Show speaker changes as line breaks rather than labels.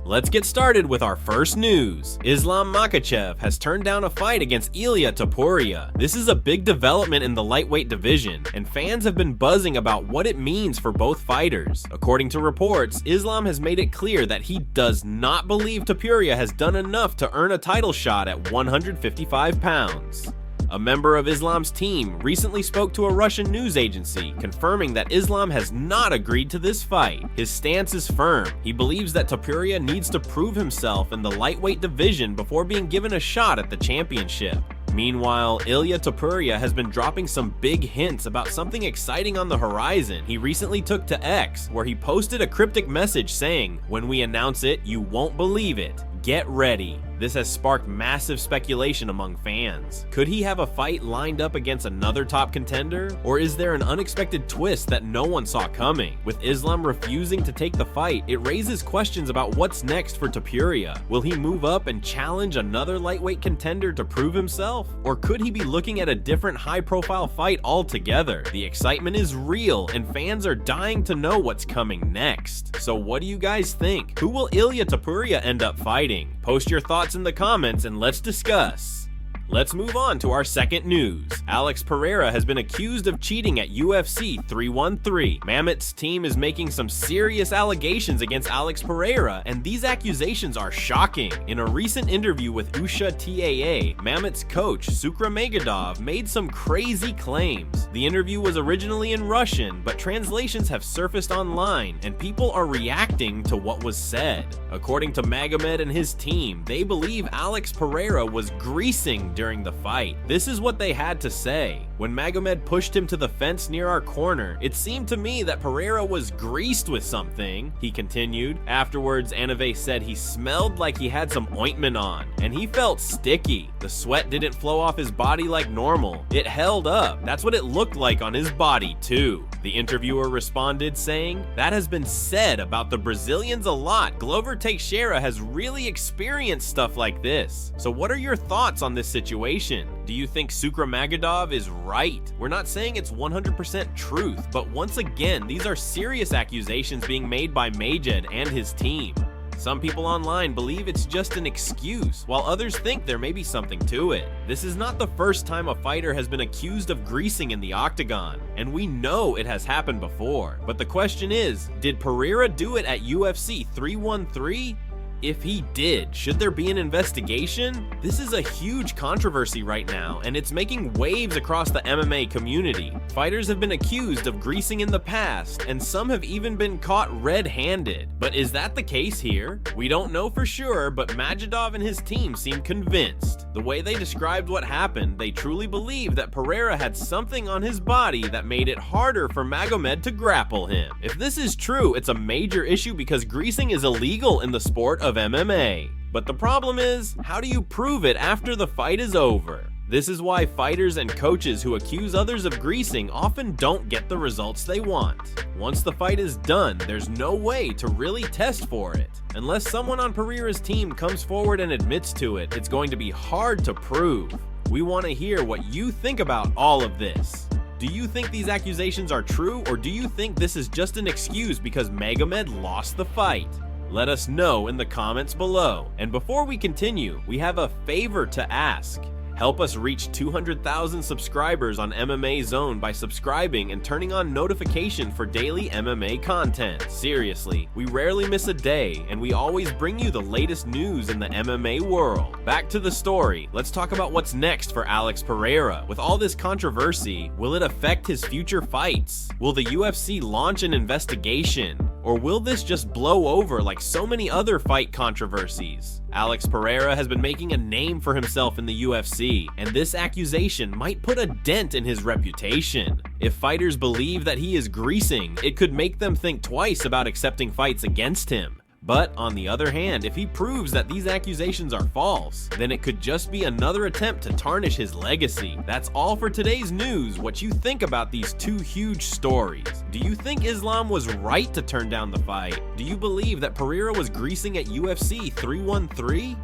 Let's get started with our first news. Islam Makhachev has turned down a fight against Ilia Topuria. This is a big development in the lightweight division, and fans have been buzzing about what it means for both fighters. According to reports, Islam has made it clear that he does not believe Topuria has done enough to earn a title shot at 155 pounds. A member of Islam's team recently spoke to a Russian news agency, confirming that Islam has not agreed to this fight. His stance is firm. He believes that Topuria needs to prove himself in the lightweight division before being given a shot at the championship. Meanwhile, Ilia Topuria has been dropping some big hints about something exciting on the horizon. He recently took to X, where he posted a cryptic message saying, "When we announce it, you won't believe it. Get ready." This has sparked massive speculation among fans. Could he have a fight lined up against another top contender? Or is there an unexpected twist that no one saw coming? With Islam refusing to take the fight, it raises questions about what's next for Topuria. Will he move up and challenge another lightweight contender to prove himself? Or could he be looking at a different high-profile fight altogether? The excitement is real, and fans are dying to know what's coming next. So what do you guys think? Who will Ilia Topuria end up fighting? Post your thoughts in the comments and let's discuss. Let's move on to our second news. Alex Pereira has been accused of cheating at UFC 313. Mammoth's team is making some serious allegations against Alex Pereira, and these accusations are shocking. In a recent interview with Usha TAA, Mammoth's coach Sukra Magadov made some crazy claims. The interview was originally in Russian, but translations have surfaced online, and people are reacting to what was said. According to Magomed and his team, they believe Alex Pereira was greasing during the fight. This is what they had to say. When Magomed pushed him to the fence near our corner, it seemed to me that Pereira was greased with something, he continued. Afterwards, Anave said he smelled like he had some ointment on, and he felt sticky. The sweat didn't flow off his body like normal. It held up. That's what it looked like on his body too. The interviewer responded saying, "That has been said about the Brazilians a lot. Glover Teixeira has really experienced stuff like this." So what are your thoughts on this situation? Do you think Sukra Magadov is right? We're not saying it's 100% truth, but once again, these are serious accusations being made by Majed and his team. Some people online believe it's just an excuse, while others think there may be something to it. This is not the first time a fighter has been accused of greasing in the octagon, and we know it has happened before. But the question is, did Pereira do it at UFC 313? If he did, should there be an investigation? This is a huge controversy right now, and it's making waves across the MMA community. Fighters have been accused of greasing in the past, and some have even been caught red-handed. But is that the case here? We don't know for sure, but Majidov and his team seem convinced. The way they described what happened, they truly believe that Pereira had something on his body that made it harder for Magomed to grapple him. If this is true, it's a major issue because greasing is illegal in the sport of MMA. But the problem is, how do you prove it after the fight is over? This is why fighters and coaches who accuse others of greasing often don't get the results they want. Once the fight is done, there's no way to really test for it. Unless someone on Pereira's team comes forward and admits to it, it's going to be hard to prove. We want to hear what you think about all of this. Do you think these accusations are true, or do you think this is just an excuse because Magomed lost the fight? Let us know in the comments below. And before we continue, we have a favor to ask. Help us reach 200,000 subscribers on MMA Zone by subscribing and turning on notification for daily MMA content. Seriously, we rarely miss a day, and we always bring you the latest news in the MMA world. Back to the story. Let's talk about what's next for Alex Pereira. With all this controversy, will it affect his future fights? Will the UFC launch an investigation? Or will this just blow over like so many other fight controversies? Alex Pereira has been making a name for himself in the UFC, and this accusation might put a dent in his reputation. If fighters believe that he is greasing, it could make them think twice about accepting fights against him. But on the other hand, if he proves that these accusations are false, then it could just be another attempt to tarnish his legacy. That's all for today's news. What you think about these two huge stories? Do you think Islam was right to turn down the fight? Do you believe that Pereira was greasing at UFC 313?